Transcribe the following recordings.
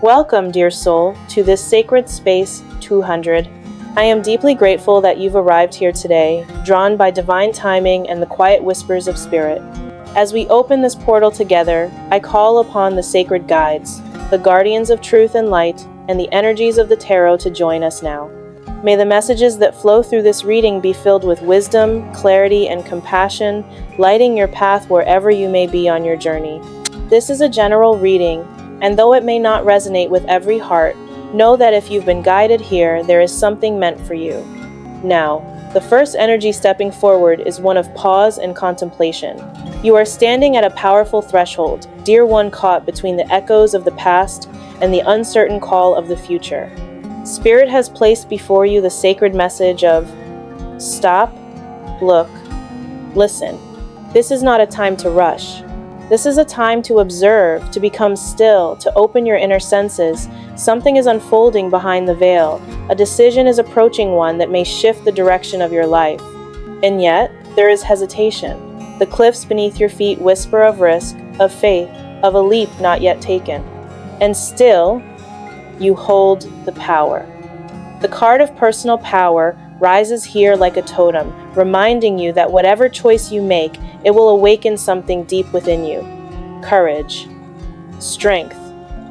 Welcome, dear soul, to this sacred space 200. I am deeply grateful that you've arrived here today, drawn by divine timing and the quiet whispers of spirit. As we open this portal together, I call upon the sacred guides, the guardians of truth and light, and the energies of the tarot to join us now. May the messages that flow through this reading be filled with wisdom, clarity, and compassion, lighting your path wherever you may be on your journey. This is a general reading, and though it may not resonate with every heart, know that if you've been guided here, there is something meant for you. Now, the first energy stepping forward is one of pause and contemplation. You are standing at a powerful threshold, dear one, caught between the echoes of the past and the uncertain call of the future. Spirit has placed before you the sacred message of stop, look, listen. This is not a time to rush. This is a time to observe, to become still, to open your inner senses. Something is unfolding behind the veil. A decision is approaching, one that may shift the direction of your life. And yet, there is hesitation. The cliffs beneath your feet whisper of risk, of faith, of a leap not yet taken. And still, you hold the power. The card of personal power rises here like a totem, reminding you that whatever choice you make, it will awaken something deep within you. Courage, strength,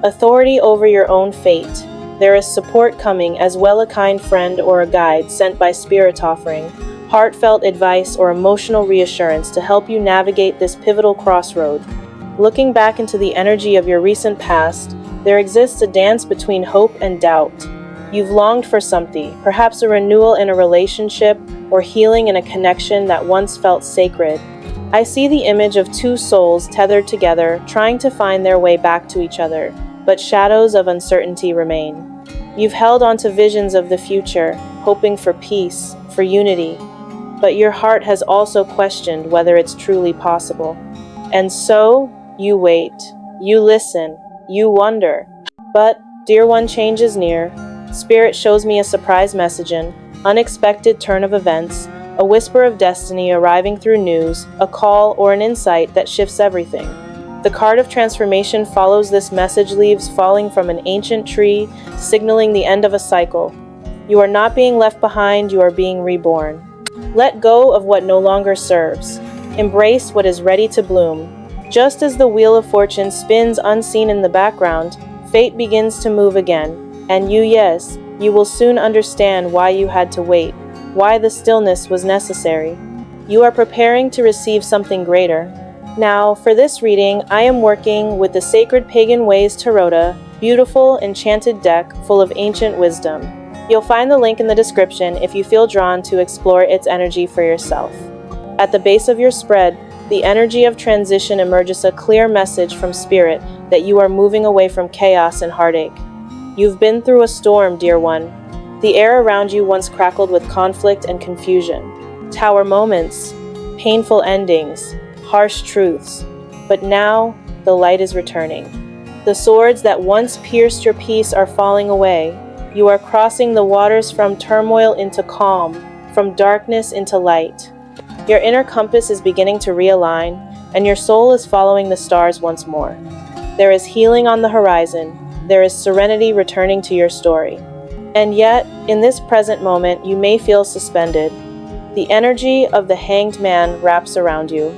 authority over your own fate. There is support coming, as well, a kind friend or a guide sent by Spirit offering heartfelt advice or emotional reassurance to help you navigate this pivotal crossroad. Looking back into the energy of your recent past, there exists a dance between hope and doubt. You've longed for something, perhaps a renewal in a relationship or healing in a connection that once felt sacred. I see the image of two souls tethered together, trying to find their way back to each other, but shadows of uncertainty remain. You've held on to visions of the future, hoping for peace, for unity, but your heart has also questioned whether it's truly possible. And so, you wait, you listen, you wonder. But, dear one, change is near. Spirit shows me a surprise message, an unexpected turn of events, a whisper of destiny arriving through news, a call or an insight that shifts everything. The card of transformation follows this message, leaves falling from an ancient tree, signaling the end of a cycle. You are not being left behind, you are being reborn. Let go of what no longer serves. Embrace what is ready to bloom. Just as the wheel of fortune spins unseen in the background, fate begins to move again. And yes, you will soon understand why you had to wait, why the stillness was necessary. You are preparing to receive something greater. Now, for this reading, I am working with the Sacred Pagan Ways Tarot, beautiful enchanted deck full of ancient wisdom. You'll find the link in the description if you feel drawn to explore its energy for yourself. At the base of your spread, the energy of transition emerges, a clear message from Spirit that you are moving away from chaos and heartache. You've been through a storm, dear one. The air around you once crackled with conflict and confusion. Tower moments, painful endings, harsh truths. But now, the light is returning. The swords that once pierced your peace are falling away. You are crossing the waters from turmoil into calm, from darkness into light. Your inner compass is beginning to realign, and your soul is following the stars once more. There is healing on the horizon. There is serenity returning to your story. And yet, in this present moment, you may feel suspended. The energy of the Hanged Man wraps around you.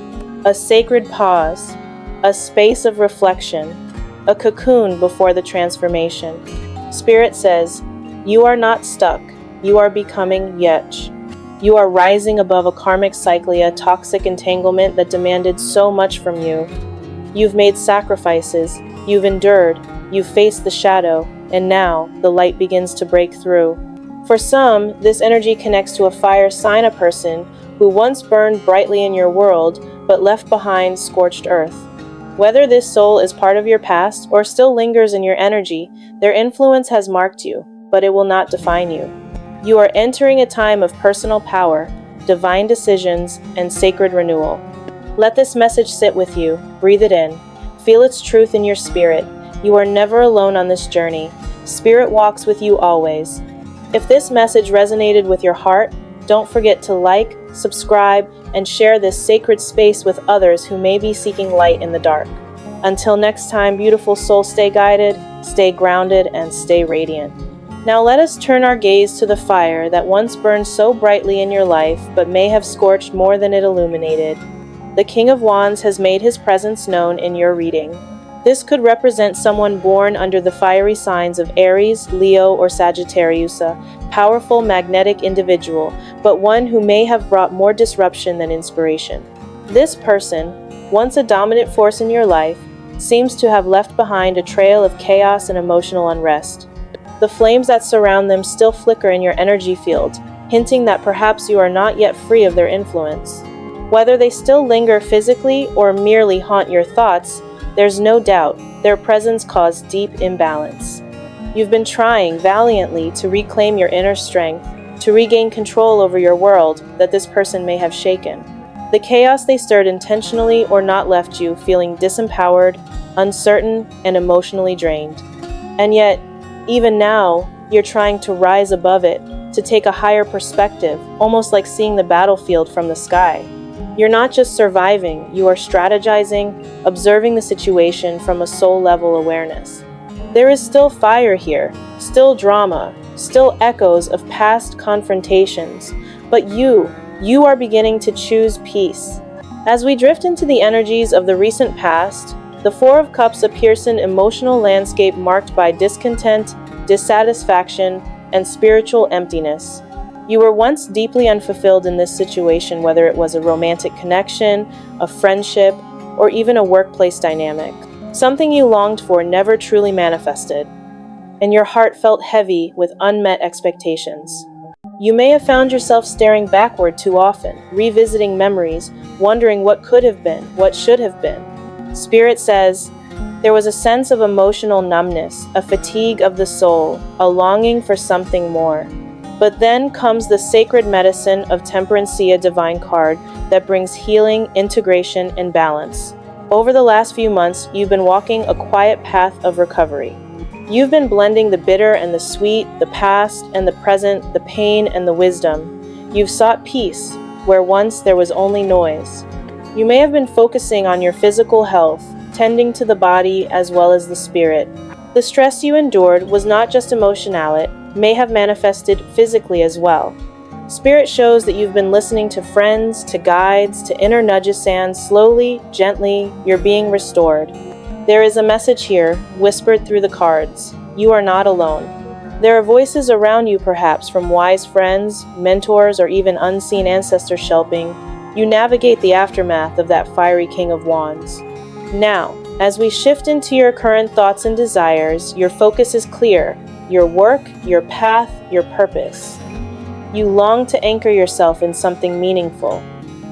A sacred pause, a space of reflection, a cocoon before the transformation. Spirit says, you are not stuck. You are becoming Yetch. You are rising above a karmic cycle, a toxic entanglement that demanded so much from you. You've made sacrifices. You've endured. You've faced the shadow, and now the light begins to break through. For some, this energy connects to a fire sign, a person who once burned brightly in your world, but left behind scorched earth. Whether this soul is part of your past or still lingers in your energy, their influence has marked you, but it will not define you. You are entering a time of personal power, divine decisions, and sacred renewal. Let this message sit with you, breathe it in, feel its truth in your spirit. You are never alone on this journey. Spirit walks with you always. If this message resonated with your heart, don't forget to like, subscribe, and share this sacred space with others who may be seeking light in the dark. Until next time, beautiful soul, stay guided, stay grounded, and stay radiant. Now let us turn our gaze to the fire that once burned so brightly in your life but may have scorched more than it illuminated. The King of Wands has made his presence known in your reading. This could represent someone born under the fiery signs of Aries, Leo, or Sagittarius, a powerful magnetic individual, but one who may have brought more disruption than inspiration. This person, once a dominant force in your life, seems to have left behind a trail of chaos and emotional unrest. The flames that surround them still flicker in your energy field, hinting that perhaps you are not yet free of their influence. Whether they still linger physically or merely haunt your thoughts, there's no doubt their presence caused deep imbalance. You've been trying valiantly to reclaim your inner strength, to regain control over your world that this person may have shaken. The chaos they stirred intentionally or not left you feeling disempowered, uncertain, and emotionally drained. And yet, even now, you're trying to rise above it, to take a higher perspective, almost like seeing the battlefield from the sky. You're not just surviving, you are strategizing, observing the situation from a soul-level awareness. There is still fire here, still drama, still echoes of past confrontations, but you are beginning to choose peace. As we drift into the energies of the recent past, the Four of Cups appears an emotional landscape marked by discontent, dissatisfaction, and spiritual emptiness. You were once deeply unfulfilled in this situation, whether it was a romantic connection, a friendship, or even a workplace dynamic. Something you longed for never truly manifested, and your heart felt heavy with unmet expectations. You may have found yourself staring backward too often, revisiting memories, wondering what could have been, what should have been. Spirit says, there was a sense of emotional numbness, a fatigue of the soul, a longing for something more. But then comes the sacred medicine of Temperancia divine card that brings healing, integration, and balance. Over the last few months, you've been walking a quiet path of recovery. You've been blending the bitter and the sweet, the past and the present, the pain and the wisdom. You've sought peace, where once there was only noise. You may have been focusing on your physical health, tending to the body as well as the spirit. The stress you endured was not just emotional, it may have manifested physically as well. Spirit shows that you've been listening to friends, to guides, to inner nudges, and slowly, gently, you're being restored. There is a message here, whispered through the cards. You are not alone. There are voices around you, perhaps from wise friends, mentors, or even unseen ancestors helping you navigate the aftermath of that fiery King of Wands. Now, as we shift into your current thoughts and desires, your focus is clear. Your work, your path, your purpose. You long to anchor yourself in something meaningful.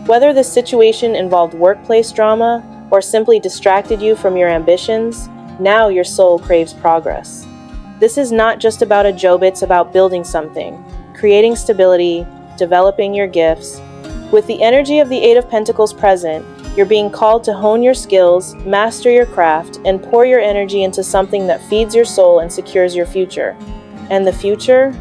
Whether this situation involved workplace drama or simply distracted you from your ambitions, now your soul craves progress. This is not just about a job, it's about building something, creating stability, developing your gifts. With the energy of the Eight of Pentacles present, you're being called to hone your skills, master your craft, and pour your energy into something that feeds your soul and secures your future. And the future?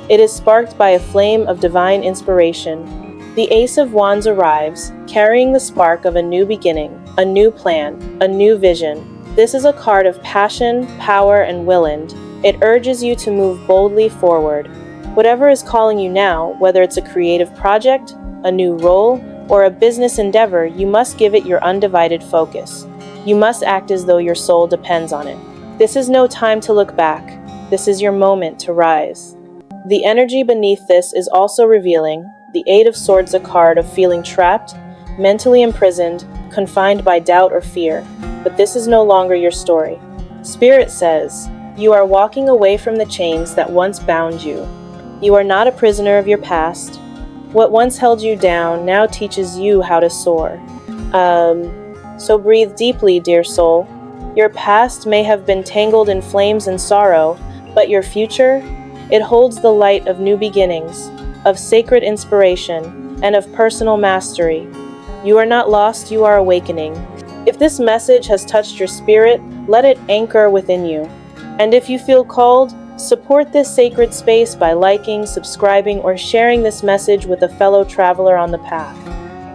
It is sparked by a flame of divine inspiration. The Ace of Wands arrives, carrying the spark of a new beginning, a new plan, a new vision. This is a card of passion, power, and will. It urges you to move boldly forward. Whatever is calling you now, whether it's a creative project, a new role, or a business endeavor, you must give it your undivided focus. You must act as though your soul depends on it. This is no time to look back. This is your moment to rise. The energy beneath this is also revealing. The Eight of Swords, a card of feeling trapped, mentally imprisoned, confined by doubt or fear. But this is no longer your story. Spirit says, you are walking away from the chains that once bound you. You are not a prisoner of your past. What once held you down now teaches you how to soar. So breathe deeply, dear soul. Your past may have been tangled in flames and sorrow, but your future, it holds the light of new beginnings, of sacred inspiration, and of personal mastery. You are not lost, you are awakening. If this message has touched your spirit, let it anchor within you. And if you feel called, support this sacred space by liking, subscribing, or sharing this message with a fellow traveler on the path.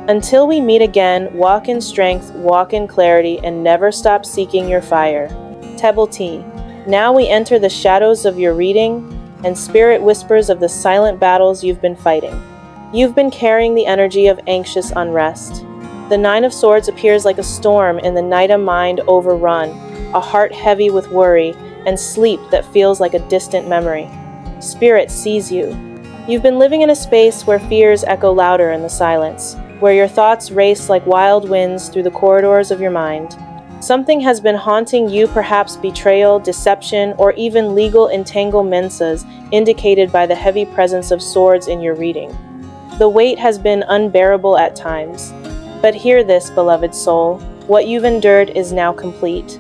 Until we meet again, walk in strength, walk in clarity, and never stop seeking your fire. Tebelti. Now we enter the shadows of your reading, and Spirit whispers of the silent battles you've been fighting. You've been carrying the energy of anxious unrest. The Nine of Swords appears like a storm in the night, a mind overrun, a heart heavy with worry, and sleep that feels like a distant memory. Spirit sees you. You've been living in a space where fears echo louder in the silence, where your thoughts race like wild winds through the corridors of your mind. Something has been haunting you, perhaps betrayal, deception, or even legal entanglements, as indicated by the heavy presence of swords in your reading. The weight has been unbearable at times. But hear this, beloved soul, what you've endured is now complete.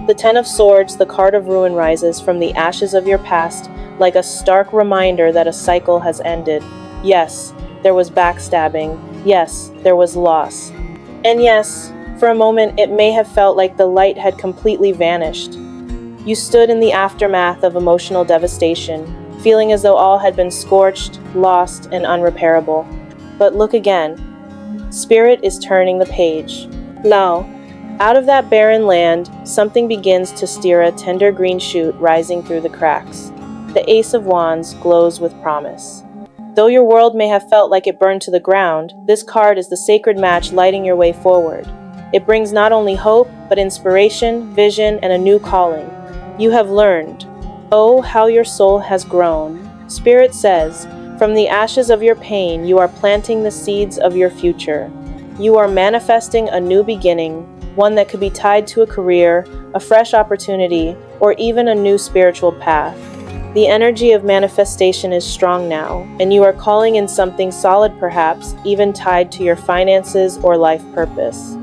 The Ten of Swords, the card of ruin, rises from the ashes of your past, like a stark reminder that a cycle has ended. Yes, there was backstabbing. Yes, there was loss. And yes, for a moment it may have felt like the light had completely vanished. You stood in the aftermath of emotional devastation, feeling as though all had been scorched, lost, and unrepairable. But look again. Spirit is turning the page. Now, out of that barren land, something begins to steer, a tender green shoot rising through the cracks. The Ace of Wands glows with promise. Though your world may have felt like it burned to the ground, this card is the sacred match lighting your way forward. It brings not only hope, but inspiration, vision, and a new calling. You have learned. Oh, how your soul has grown. Spirit says, from the ashes of your pain, you are planting the seeds of your future. You are manifesting a new beginning, one that could be tied to a career, a fresh opportunity, or even a new spiritual path. The energy of manifestation is strong now, and you are calling in something solid, perhaps even tied to your finances or life purpose.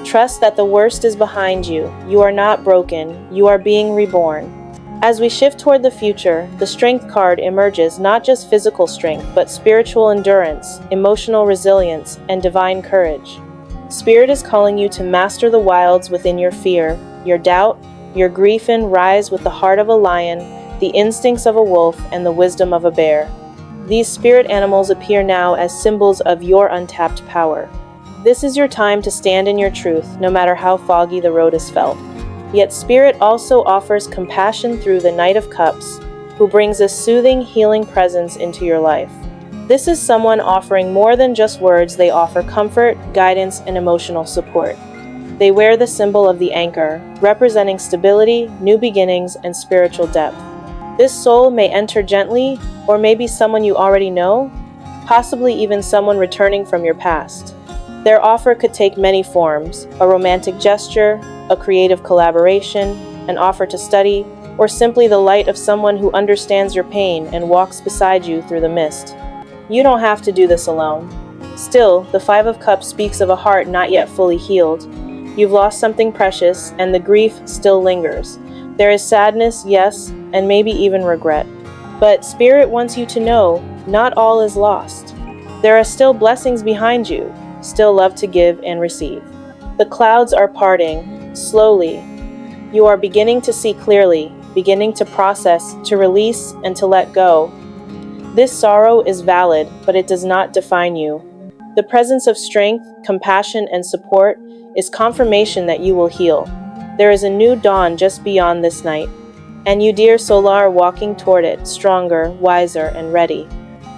Trust that the worst is behind you. You are not broken. You are being reborn. As we shift toward the future, the Strength card emerges, not just physical strength, but spiritual endurance, emotional resilience, and divine courage. Spirit is calling you to master the wilds within your fear, your doubt, your grief, and rise with the heart of a lion, the instincts of a wolf, and the wisdom of a bear. These spirit animals appear now as symbols of your untapped power. This is your time to stand in your truth, no matter how foggy the road is felt. Yet Spirit also offers compassion through the Knight of Cups, who brings a soothing, healing presence into your life. This is someone offering more than just words. They offer comfort, guidance, and emotional support. They wear the symbol of the anchor, representing stability, new beginnings, and spiritual depth. This soul may enter gently, or maybe someone you already know, possibly even someone returning from your past. Their offer could take many forms: a romantic gesture, a creative collaboration, an offer to study, or simply the light of someone who understands your pain and walks beside you through the mist. You don't have to do this alone. Still, the Five of Cups speaks of a heart not yet fully healed. You've lost something precious, and the grief still lingers. There is sadness, yes, and maybe even regret. But Spirit wants you to know, not all is lost. There are still blessings behind you, still love to give and receive. The clouds are parting, slowly. You are beginning to see clearly, beginning to process, to release, and to let go. This sorrow is valid, but it does not define you. The presence of strength, compassion, and support is confirmation that you will heal. There is a new dawn just beyond this night, and you, dear soul, are walking toward it, stronger, wiser, and ready.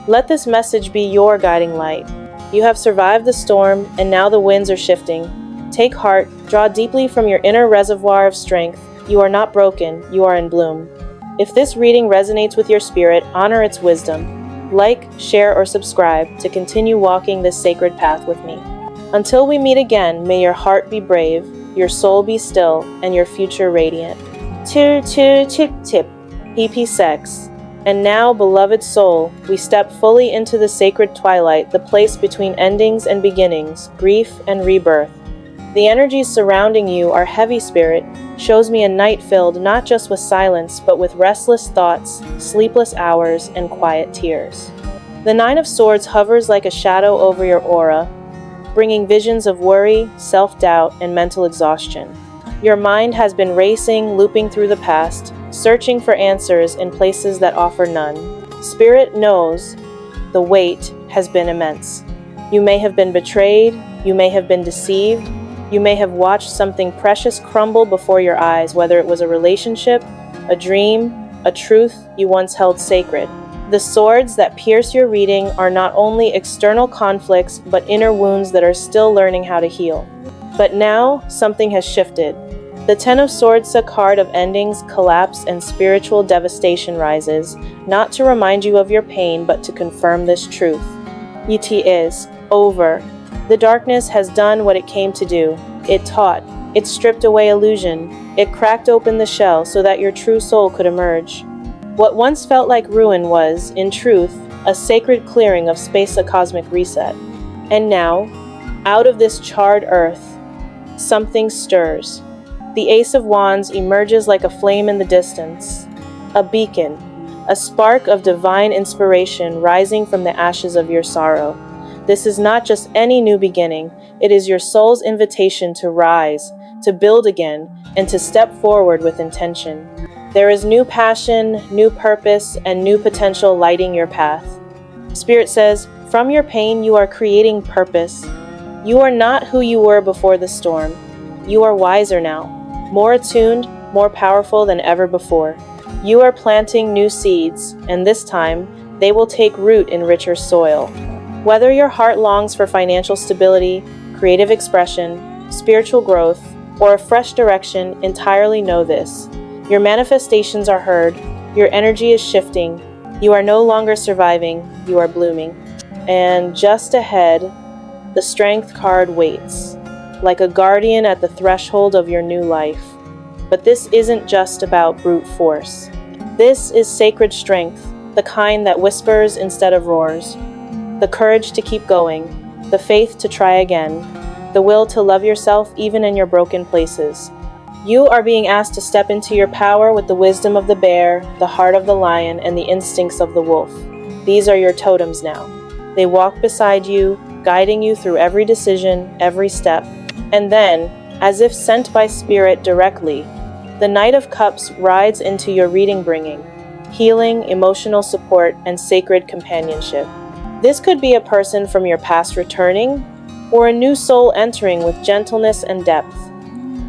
Let this message be your guiding light. You have survived the storm, and now the winds are shifting. Take heart, draw deeply from your inner reservoir of strength. You are not broken, you are in bloom. If this reading resonates with your spirit, honor its wisdom. Like, share, or subscribe to continue walking this sacred path with me. Until we meet again, may your heart be brave, your soul be still, and your future radiant. Tip, PP Sex. And now, beloved soul, we step fully into the sacred twilight, the place between endings and beginnings, grief and rebirth. The energies surrounding you are heavy. Spirit shows me a night filled not just with silence, but with restless thoughts, sleepless hours, and quiet tears. The Nine of Swords hovers like a shadow over your aura, bringing visions of worry, self-doubt, and mental exhaustion. Your mind has been racing, looping through the past, searching for answers in places that offer none. Spirit knows the weight has been immense. You may have been betrayed, you may have been deceived, You may have watched something precious crumble before your eyes, whether it was a relationship, a dream, a truth you once held sacred. The swords that pierce your reading are not only external conflicts, but inner wounds that are still learning how to heal. But now, something has shifted. The Ten of Swords, a card of endings, collapse, and spiritual devastation rises, not to remind you of your pain, but to confirm this truth. It is over. The darkness has done what it came to do. It taught. It stripped away illusion. It cracked open the shell so that your true soul could emerge. What once felt like ruin was, in truth, a sacred clearing of space, a cosmic reset. And now, out of this charred earth, something stirs. The Ace of Wands emerges like a flame in the distance, a beacon, a spark of divine inspiration rising from the ashes of your sorrow. This is not just any new beginning, it is your soul's invitation to rise, to build again, and to step forward with intention. There is new passion, new purpose, and new potential lighting your path. Spirit says, from your pain you are creating purpose. You are not who you were before the storm. You are wiser now, more attuned, more powerful than ever before. You are planting new seeds, and this time, they will take root in richer soil. Whether your heart longs for financial stability, creative expression, spiritual growth, or a fresh direction, entirely know this. Your manifestations are heard, your energy is shifting, you are no longer surviving, you are blooming. And just ahead, the Strength card waits, like a guardian at the threshold of your new life. But this isn't just about brute force. This is sacred strength, the kind that whispers instead of roars. The courage to keep going, the faith to try again, the will to love yourself even in your broken places. You are being asked to step into your power with the wisdom of the bear, the heart of the lion, and the instincts of the wolf. These are your totems now. They walk beside you, guiding you through every decision, every step. And then, as if sent by spirit directly, the Knight of Cups rides into your reading, bringing healing, emotional support, and sacred companionship. This could be a person from your past returning, or a new soul entering with gentleness and depth.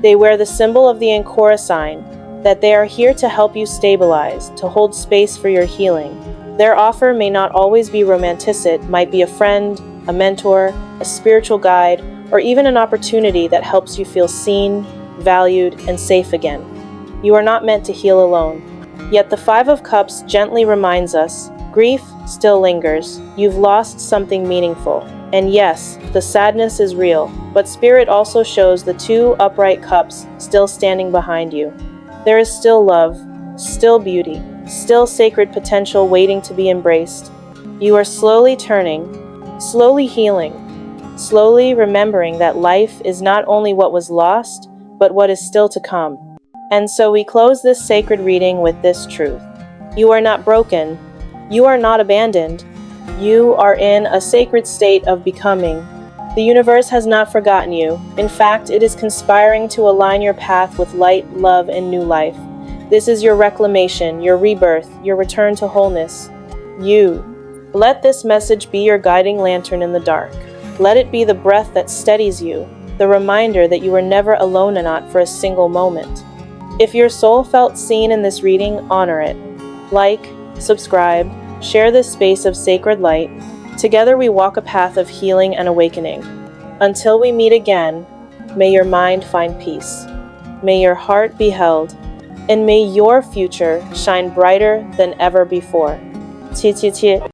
They wear the symbol of the Ancora sign, that they are here to help you stabilize, to hold space for your healing. Their offer may not always be romantic, it might be a friend, a mentor, a spiritual guide, or even an opportunity that helps you feel seen, valued, and safe again. You are not meant to heal alone. Yet the Five of Cups gently reminds us, grief still lingers. You've lost something meaningful. And yes, the sadness is real, but Spirit also shows the two upright cups still standing behind you. There is still love, still beauty, still sacred potential waiting to be embraced. You are slowly turning, slowly healing, slowly remembering that life is not only what was lost, but what is still to come. And so we close this sacred reading with this truth. You are not broken. You are not abandoned. You are in a sacred state of becoming. The universe has not forgotten you. In fact, it is conspiring to align your path with light, love, and new life. This is your reclamation, your rebirth, your return to wholeness. Let this message be your guiding lantern in the dark. Let it be the breath that steadies you, the reminder that you are never alone and not for a single moment. If your soul felt seen in this reading, honor it. Like, subscribe, share this space of sacred light. Together we walk a path of healing and awakening. Until we meet again, may your mind find peace. May your heart be held. And may your future shine brighter than ever before. 切切切